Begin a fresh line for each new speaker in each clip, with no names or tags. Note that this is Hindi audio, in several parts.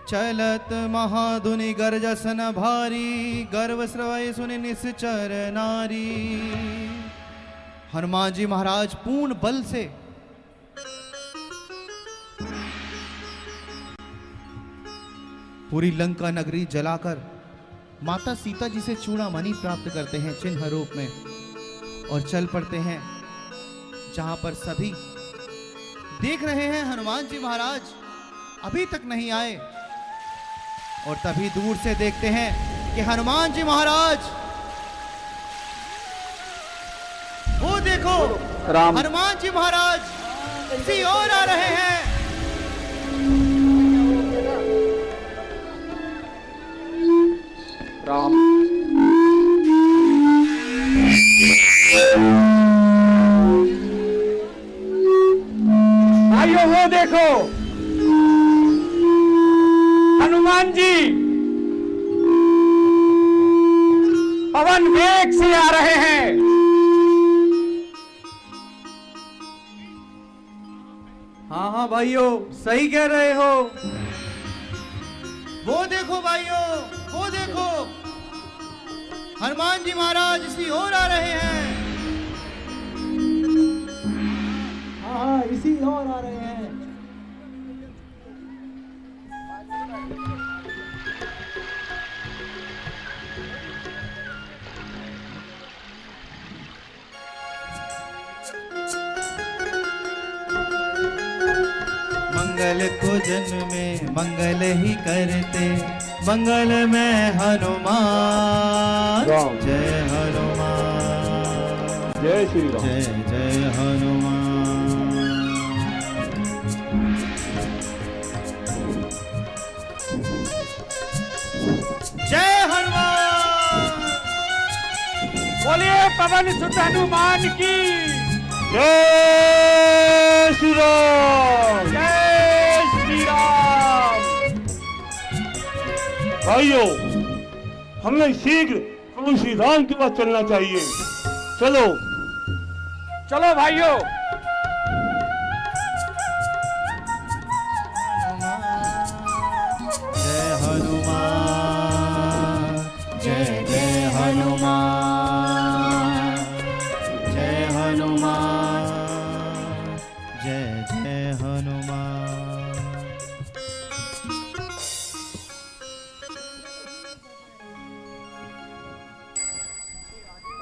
चलत महाधुनि गर्जसन भारी, गर्व श्रवय सुनि निश्चर नारी। हनुमान जी महाराज पूर्ण बल से पूरी लंका नगरी जलाकर माता सीता जी से चूड़ामणि प्राप्त करते हैं चिन्ह रूप में, और चल पड़ते हैं जहां पर सभी देख रहे हैं हनुमान जी महाराज अभी तक नहीं आए। और तभी दूर से देखते हैं कि हनुमान जी महाराज, वो देखो राम, हनुमान जी महाराज किसी और आ रहे हैं।
राम
भाइयों वो देखो हनुमान जी पवन वेग से आ रहे हैं।
हाँ हाँ भाइयों, सही कह रहे हो। वो देखो भाइयों, वो देखो हनुमान जी महाराज इसी ओर आ रहे हैं। हाँ, इसी ओर आ रहे हैं। मंगल को जन्म में मंगल ही करते, मंगल में हनुमान। जय हनुमान,
जय श्री राम।
जय जय हनुमान। जय हनुमान।
बोलिए पवन सुत हनुमान की
जय श्री राम।
जय श्री राम।
भाइयों, हमें शीघ्र प्रभु श्री राम के पास चलना चाहिए। चलो
चलो भाइयों।
जय हनुमान, जय जय हनुमान, जय हनुमान, जय जय हनुमान।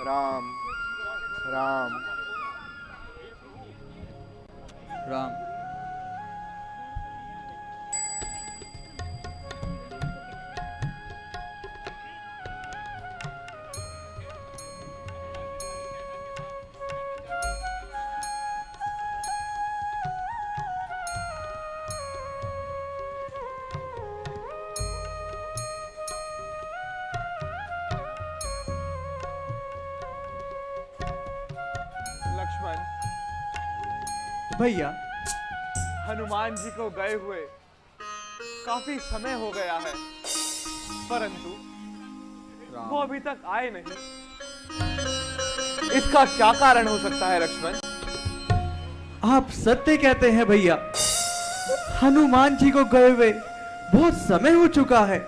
राम राम
राम।
लक्ष्मण,
भैया,
हनुमान जी को गए हुए काफी समय हो गया है, परंतु वो अभी तक आए नहीं। इसका क्या कारण हो सकता है लक्ष्मण?
आप सत्य कहते हैं भैया। हनुमान जी को गए हुए बहुत समय हो चुका है।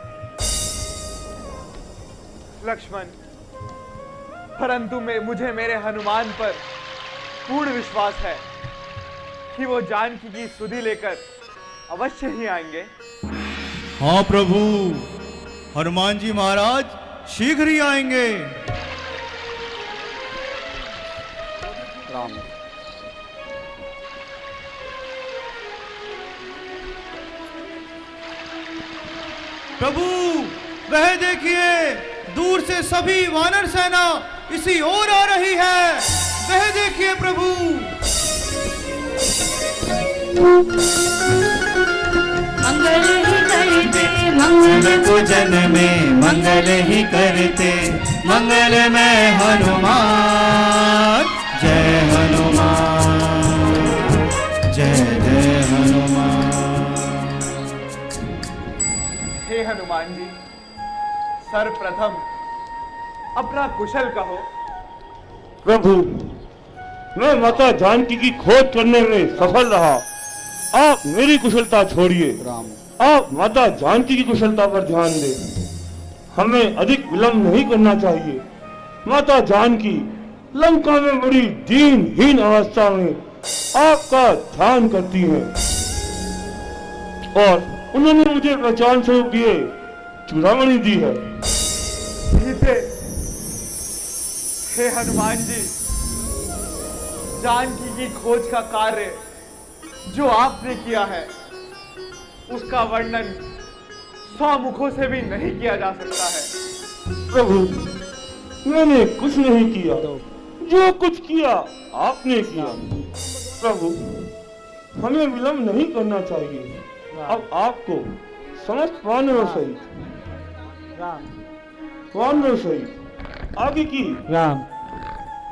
लक्ष्मण, परंतु मुझे मेरे हनुमान पर पूर्ण विश्वास है कि वो जानकी की सुधि लेकर अवश्य ही आएंगे।
हाँ प्रभु, हनुमान जी महाराज शीघ्र ही आएंगे।
राम।
प्रभु, वह देखिए दूर से सभी वानर सेना इसी ओर आ रही है। वह देखिए प्रभु।
मंगल ही करते मंगल को जन में, मंगल ही करते मंगल में हनुमान। जय हनुमान, जय जय हनुमान।
हे हनुमान जी, सर्वप्रथम अपना कुशल कहो।
प्रभु, मैं माता जानकी की खोज करने में सफल रहा। आप मेरी कुशलता छोड़िए।
राम।
आप माता जानकी की कुशलता पर ध्यान दें। हमें अधिक विलंब नहीं करना चाहिए। माता जानकी लंका में बड़ी दीनहीन अवस्था में आपका ध्यान करती हैं और उन्होंने मुझे पहचान स्वरूप ये चूड़ामणि दी है।
सीते, हे हनुमान जी, जानकी की खोज का कार्य जो आपने किया है उसका वर्णन 100 मुखों से भी नहीं किया जा सकता है।
प्रभु, मैंने कुछ नहीं किया, जो कुछ किया आपने किया। प्रभु, हमें विलंब नहीं करना चाहिए। अब आपको समस्त वानरों सहित आगे की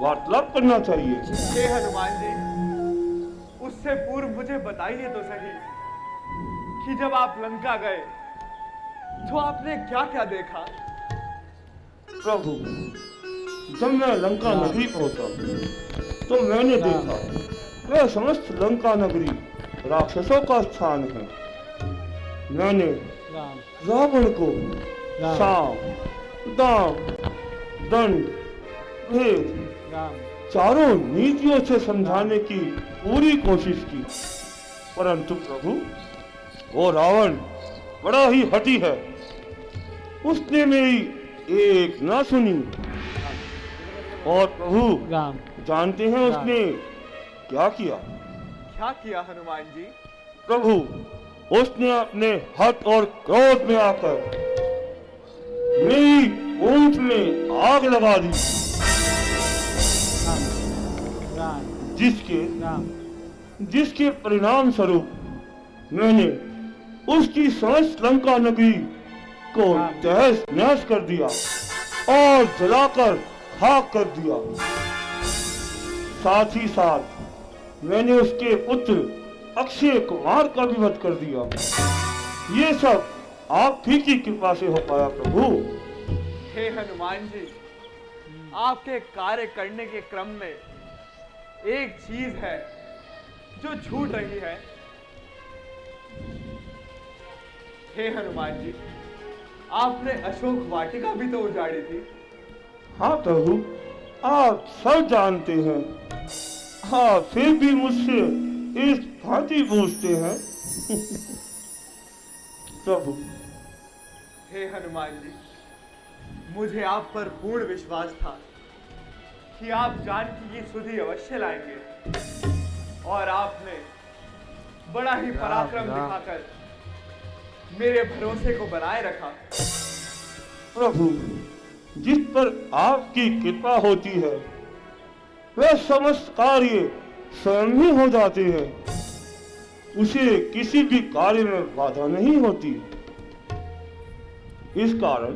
वार्तालाप करना चाहिए।
हे हनुमान जी, उससे पूर्व मुझे बताइए तो सही कि जब आप लंका गए तो आपने क्या क्या देखा?
प्रभु, जब मैं लंका नगरी पहुंचा तो मैंने देखा वह समस्त लंका नगरी राक्षसों का स्थान है। मैंने रावण को साम, दाम, दंड, भेद चारों नीतियों से समझाने की पूरी कोशिश की, परंतु प्रभु वो रावण बड़ा ही हठी है। उसने मेरी एक ना सुनी। और प्रभु जानते हैं उसने क्या किया?
क्या किया हनुमान जी?
प्रभु, उसने अपने हठ और क्रोध में आकर मेरी ऊंट में आग लगा दी, जिसके परिणाम स्वरूप मैंने उसकी समस्त लंका नगरी को तहस नहस कर दिया और जलाकर खाक कर दिया। साथ ही साथ मैंने उसके पुत्र अक्षय कुमार का भी वध कर दिया। ये सब आप ही की कृपा से हो पाया प्रभु।
हे हनुमान जी, आपके कार्य करने के क्रम में एक चीज है जो छूट रही है। हे हनुमान जी, आपने अशोक वाटिका भी तो उजाड़ी थी।
हाँ प्रभु, आप सब जानते हैं। हाँ, फिर भी मुझसे इस भांति पूछते हैं। प्रभु,
हे हनुमान जी, मुझे आप पर पूर्ण विश्वास था कि आप जानकी की सुधि अवश्य लाएंगे और आपने बड़ा ही पराक्रम दिखाकर मेरे भरोसे को बनाए रखा।
प्रभु, जिस पर आपकी कृपा होती है वह समस्त कार्य स्वयं ही हो जाते हैं। उसे किसी भी कार्य में बाधा नहीं होती। इस कारण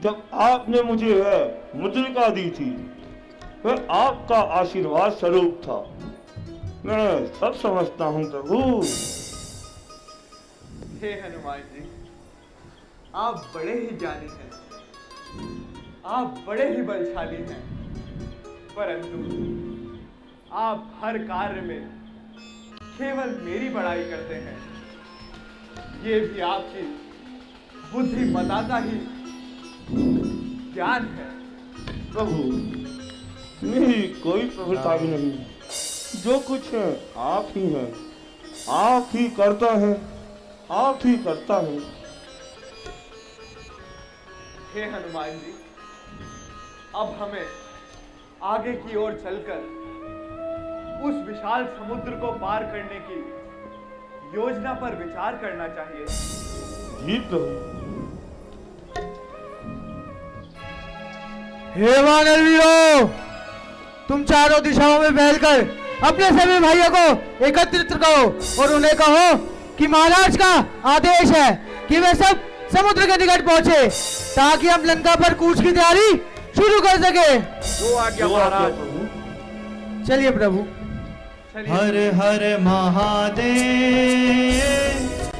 जब आपने मुझे वह मुद्रिका दी थी वह आपका आशीर्वाद स्वरूप था। मैं सब समझता हूँ प्रभु।
हे हनुमान जी, आप बड़े ही ज्ञानी हैं, आप बड़े ही बलशाली हैं, परंतु आप हर कार्य में केवल मेरी बड़ाई करते हैं। ये भी आपकी बुद्धिमत्ता का ही ज्ञान है।
प्रभु, मेरी कोई प्रभुता भी नहीं। जो कुछ है आप ही हैं, आप ही करता है, आप ही करता है।
हे हनुमान जी, अब हमें आगे की ओर चलकर उस विशाल समुद्र को पार करने की योजना पर विचार करना चाहिए।
जी प्रभु।
हे वानर वीरों, तुम चारों दिशाओं में फैलकर अपने सभी भाइयों को एकत्रित करो और उन्हें कहो कि महाराज का आदेश है कि वे सब समुद्र के निकट पहुंचे ताकि हम लंका पर कूच की तैयारी शुरू कर सके।
जो आज्ञा महाराज।
चलिए प्रभु।
हर हर महादेव,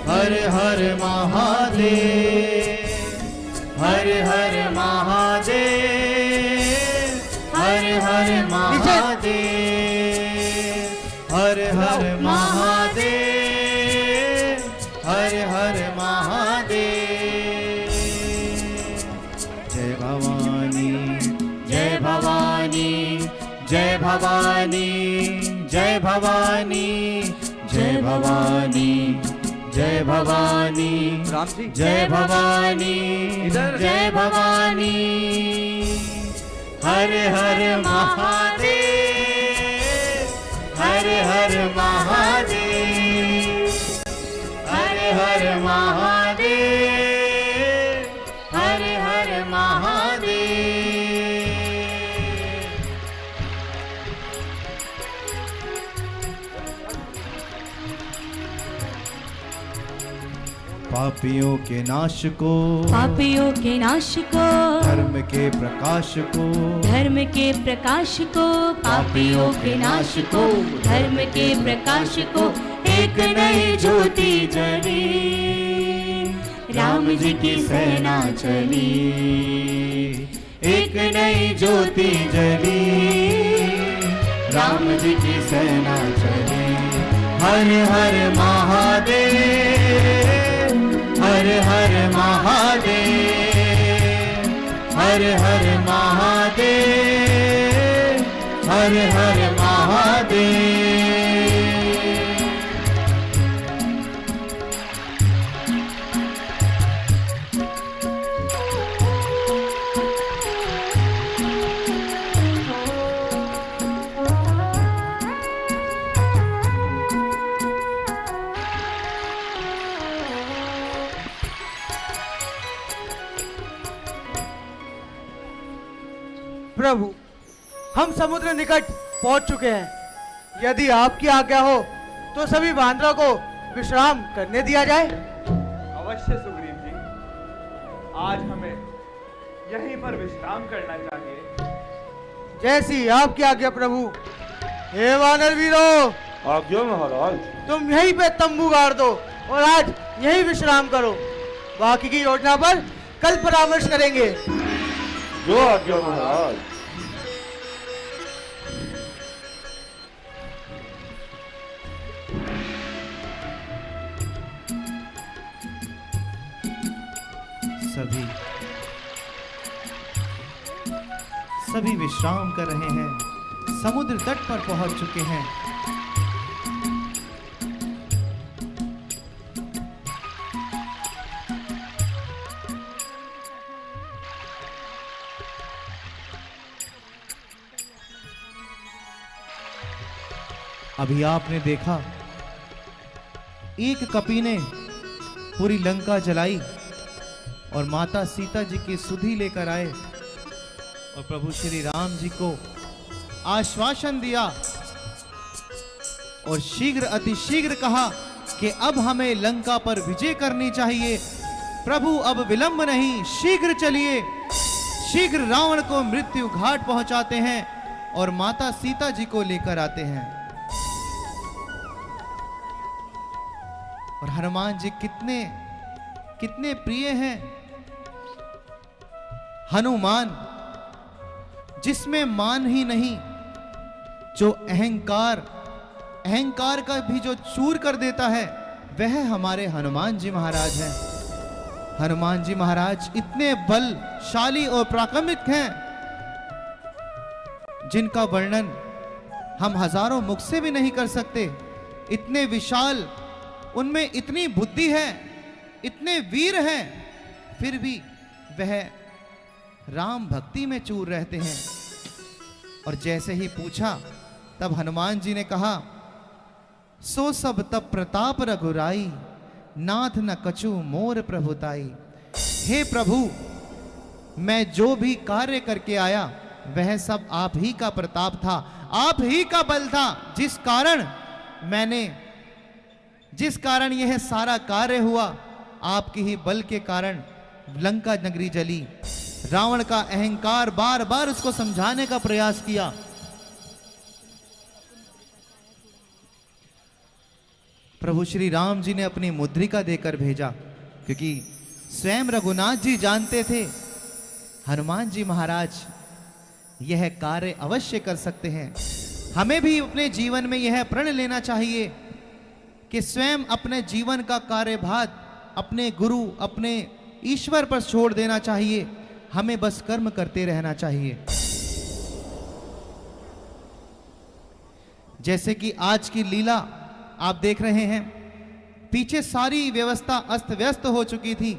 हर हर महादेव, हर हर महादेव, हर हर महादेव, हर हर महादेव, हर हर जय भवानी जय भवानी जय भवानी जय भवानी
राम जी
जय भवानी
इधर।
जय भवानी हर हर महादेव हर हर महादेव हर हर महादेव हर हर महादेव।
पापियों के नाश को,
पापियों के नाश को,
धर्म के प्रकाश को,
धर्म के प्रकाश को, पापियों के नाश को, धर्म के प्रकाश को, एक नई ज्योति जली, राम जी की सेना चली,
एक नई ज्योति जली, राम जी की सेना चली। हर हर महादेव हर हर महादेव हर हर महादेव हर हर महादेव।
प्रभु, हम समुद्र निकट पहुंच चुके हैं। यदि आपकी आज्ञा हो तो सभी बांद्रा को विश्राम करने दिया जाए।
अवश्य सुग्रीव जी, आज हमें यहीं पर विश्राम करना चाहिए।
जैसी आपकी आज्ञा प्रभु। हे वानर वीरों,
आज्ञा महाराज।
तुम यहीं पे तंबू गाड़ दो और आज यहीं विश्राम करो। बाकी की योजना पर कल परामर्श करेंगे।
जो आज्ञा महाराज।
सभी विश्राम कर रहे हैं, समुद्र तट पर पहुंच चुके हैं। अभी आपने देखा एक कपी ने पूरी लंका जलाई और माता सीता जी की सुधि लेकर आए और प्रभु श्री राम जी को आश्वासन दिया और शीघ्र अतिशीघ्र कहा कि अब हमें लंका पर विजय करनी चाहिए। प्रभु अब विलंब नहीं, शीघ्र चलिए। शीघ्र रावण को मृत्यु घाट पहुंचाते हैं और माता सीता जी को लेकर आते हैं। और हनुमान जी कितने कितने प्रिय हैं। हनुमान जिसमें मान ही नहीं, जो अहंकार का भी जो चूर कर देता है, वह हमारे हनुमान जी महाराज हैं। हनुमान जी महाराज इतने बलशाली और पराक्रमिक हैं जिनका वर्णन हम हजारों मुख से भी नहीं कर सकते। इतने विशाल, उनमें इतनी बुद्धि है, इतने वीर हैं, फिर भी वह राम भक्ति में चूर रहते हैं। और जैसे ही पूछा तब हनुमान जी ने कहा, सो सब तब प्रताप रघुराई, नाथ न कछु मोर प्रभुताई। हे प्रभु, मैं जो भी कार्य करके आया वह सब आप ही का प्रताप था, आप ही का बल था, जिस कारण यह सारा कार्य हुआ, आपके ही बल के कारण लंका नगरी जली। रावण का अहंकार बार बार उसको समझाने का प्रयास किया। प्रभु श्री राम जी ने अपनी मुद्रिका देकर भेजा, क्योंकि स्वयं रघुनाथ जी जानते थे हनुमान जी महाराज यह कार्य अवश्य कर सकते हैं। हमें भी अपने जीवन में यह प्रण लेना चाहिए कि स्वयं अपने जीवन का कार्यभार अपने गुरु, अपने ईश्वर पर छोड़ देना चाहिए। हमें बस कर्म करते रहना चाहिए। जैसे कि आज की लीला आप देख रहे हैं, पीछे सारी व्यवस्था अस्त व्यस्त हो चुकी थी,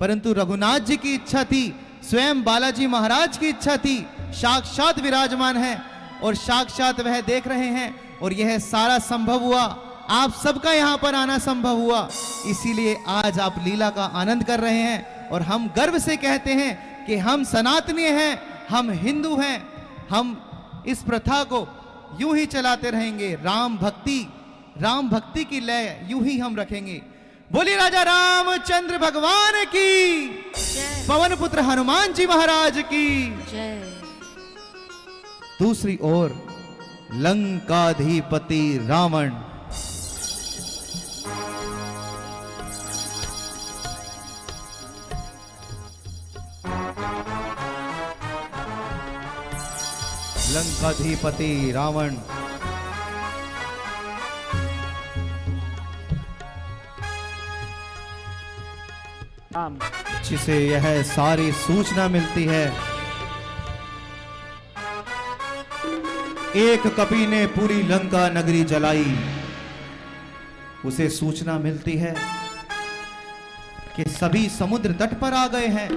परंतु रघुनाथ जी की इच्छा थी, स्वयं बालाजी महाराज की इच्छा थी, साक्षात विराजमान है और साक्षात वह देख रहे हैं, और यह सारा संभव हुआ, आप सबका यहाँ पर आना संभव हुआ, इसीलिए आज आप लीला का आनंद कर रहे हैं। और हम गर्व से कहते हैं कि हम सनातनीय हैं, हम हिंदू हैं, हम इस प्रथा को यूं ही चलाते रहेंगे। राम भक्ति की लय यूं ही हम रखेंगे। बोलिए राजा रामचंद्र भगवान की,
जय
पवन पुत्र हनुमान जी महाराज की।
जय।
दूसरी ओर लंकाधिपति रावण, लंकाधिपति रावण जिसे यह सारी सूचना मिलती है, एक कपि ने पूरी लंका नगरी जलाई, उसे सूचना मिलती है कि सभी समुद्र तट पर आ गए हैं,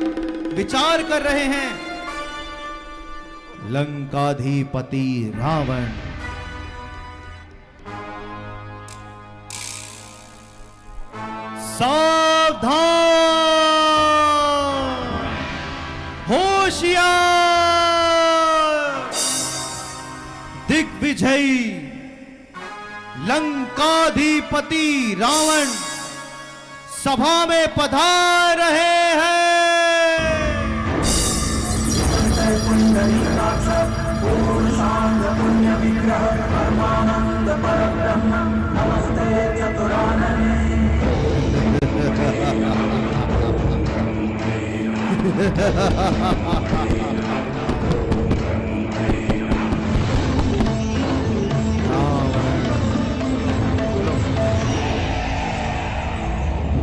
विचार कर रहे हैं। लंकाधिपति रावण सावधान, होशियार, दिग्विजयी लंकाधिपति रावण सभा में पधार रहे हैं।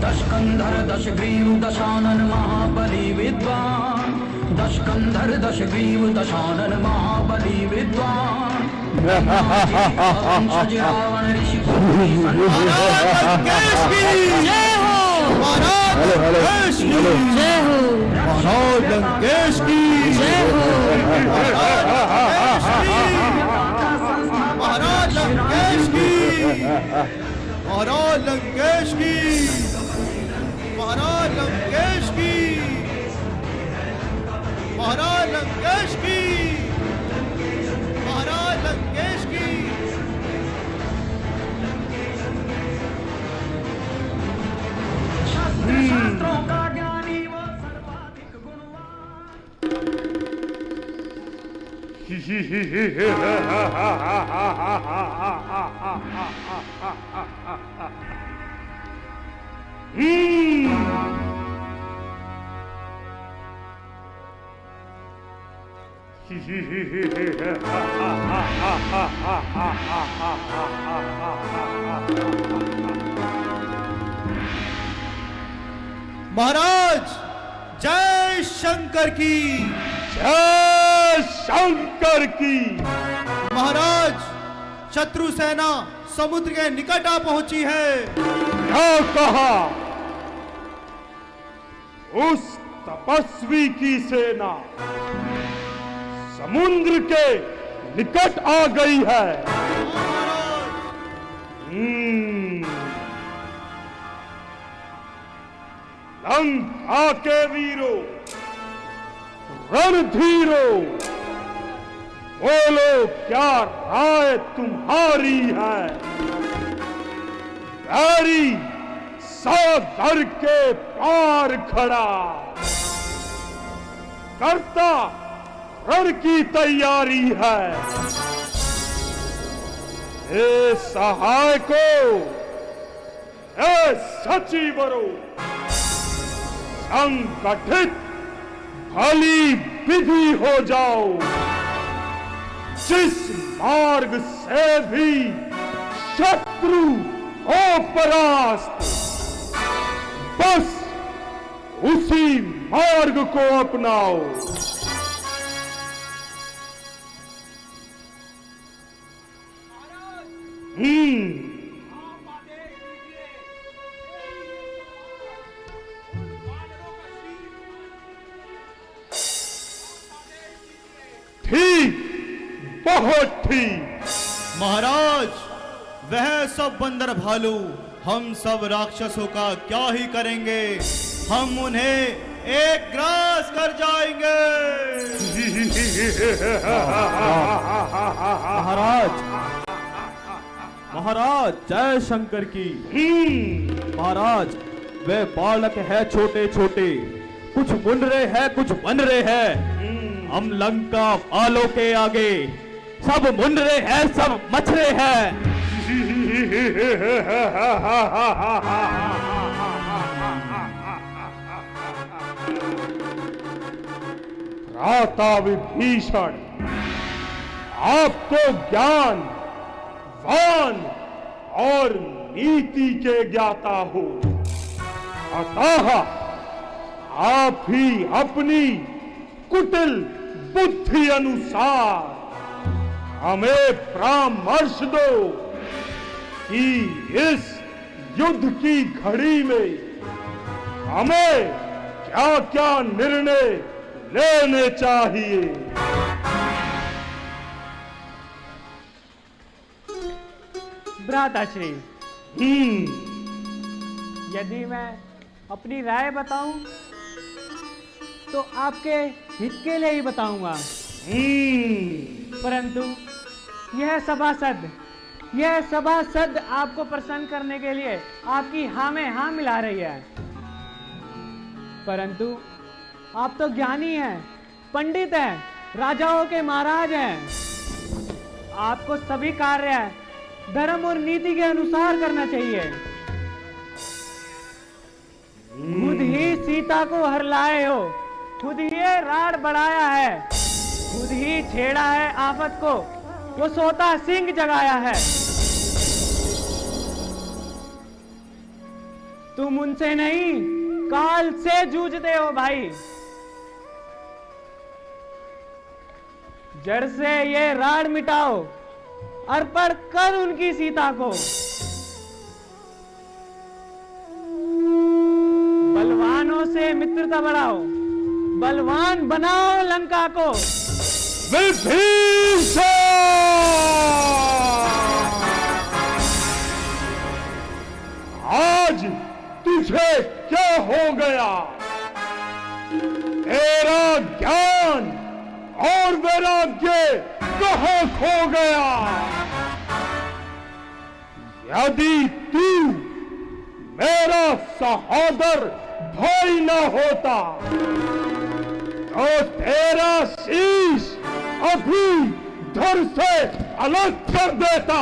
दशकंधर दशग्रीव दशानन महाबली विद्वान, दशकंधर दशग्रीव दशानन महाबली विद्वान, वंशज रावण ऋषि
जय हो।
महाराज
जय हो।
महाराज लंकेश की
जय हो।
महाराज लंकेश की, महाराज लंकेश की, महाराज लंकेश की, महाराज लंकेश की, महाराज लंकेश की।
शास्त्रों का ज्ञानी वो सर्वाधिक
महाराज जय शंकर की,
जय शंकर की।
महाराज शत्रु सेना समुद्र के निकट आ पहुंची है।
क्या कहा? उस तपस्वी की सेना समुद्र के निकट आ गई है। लंका के वीरों, रणधीरों, बोलो क्या राय तुम्हारी है? बैरी सागर के पार खड़ा, करता रण की तैयारी है। ए सहायकों, ए सचिवरों, संगठित भली विधि हो जाओ। जिस मार्ग से भी शत्रु हो परास्त, बस उसी मार्ग को अपनाओ। ठीक, बहुत ठीक।
महाराज, वह सब बंदर भालू हम सब राक्षसों का क्या ही करेंगे, हम उन्हें एक ग्रास कर जाएंगे।
महाराज, महाराज जय शंकर की। महाराज, वे बालक है छोटे छोटे, कुछ मुनरे हैं कुछ बनरे हैं। हम लंका वालों के आगे सब मुनरे हैं सब मछरे हैं।
भ्राता विभीषण, आप तो ज्ञान, वान और नीति के ज्ञाता हो, अतः आप ही अपनी कुटिल बुद्धि अनुसार हमें परामर्श दो कि इस युद्ध की घड़ी में हमें क्या क्या निर्णय लेने चाहिए।
भ्राताश्री, यदि मैं अपनी राय बताऊं तो आपके हित के लिए ही बताऊंगा, परंतु यह सभासद आपको प्रसन्न करने के लिए आपकी हाँ में हाँ मिला रही है, परंतु आप तो ज्ञानी हैं, पंडित हैं, राजाओं के महाराज हैं। आपको सभी कार्य धर्म और नीति के अनुसार करना चाहिए। खुद ही सीता को हर लाए हो, खुद ही राड़ बढ़ाया है, खुद ही छेड़ा है आफत को, वो सोता सिंह जगाया है। तुम उनसे नहीं काल से जूझते हो भाई। जड़ से ये राड़ मिटाओ, अर्पण कर उनकी सीता को। बलवानों से मित्रता बढ़ाओ, बलवान बनाओ लंका को।
विभीषण, आज तुझे क्या हो गया? तेरा ज्ञान और वैराग्य कहाँ खो गया? यदि तू मेरा सहोदर भाई न होता तो तेरा शीश अभी धड़ से अलग कर देता।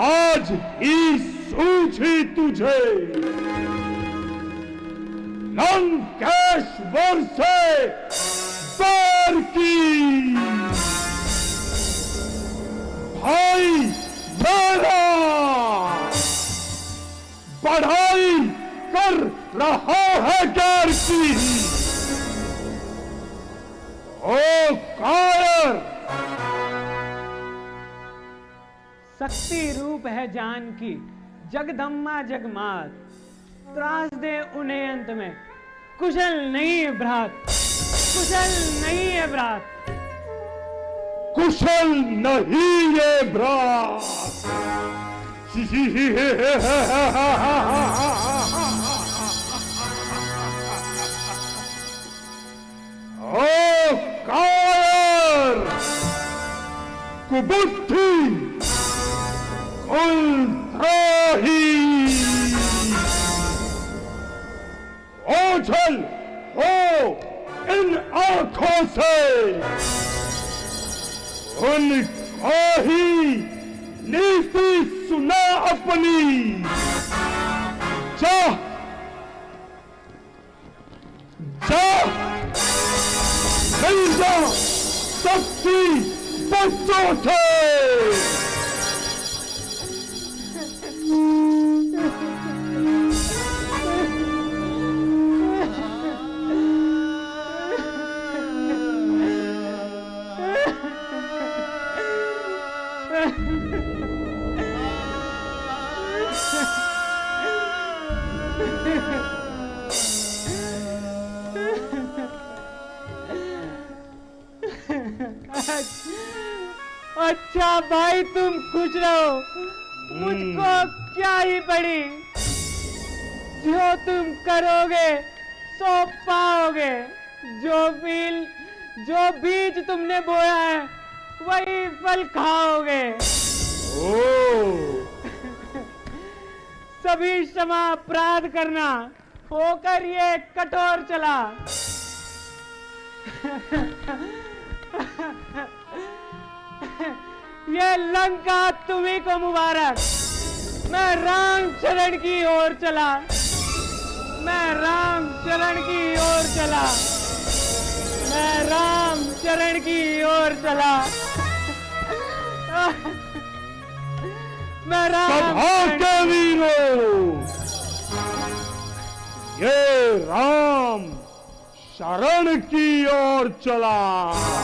आज ही सूझी तुझे लंकेश्वर से बैर की। भाई मेरा बढ़ाई कर रहा है गैर की। ओ कायर,
शक्ति रूप है जान की, जगदम्मा जगमात, त्रास दे उन्हें अंत में। कुशल नहीं है भ्रात, कुशल नहीं है भ्रात,
कुशल नहीं ये भ्रात। ओ कायर, कुबुद्धि, कुलद्रोही, ओझल हो इन आंखों से। उनको ही नीति सुना अपनी। जा जा, मिल जा शक्ति बच्चों से।
अच्छा भाई तुम खुश रहो, मुझको क्या ही पड़ी। जो तुम करोगे सो पाओगे। जो बीज तुमने बोया है वही फल खाओगे। सभी क्षमा अपराध करना, होकर ये कठोर चला। ये लंका तुम्ही को मुबारक। मैं राम चरण की ओर चला, मैं राम चरण की ओर चला, मैं राम चरण की ओर चला। मैं राम
के वीरों, ये राम शरण की ओर चला।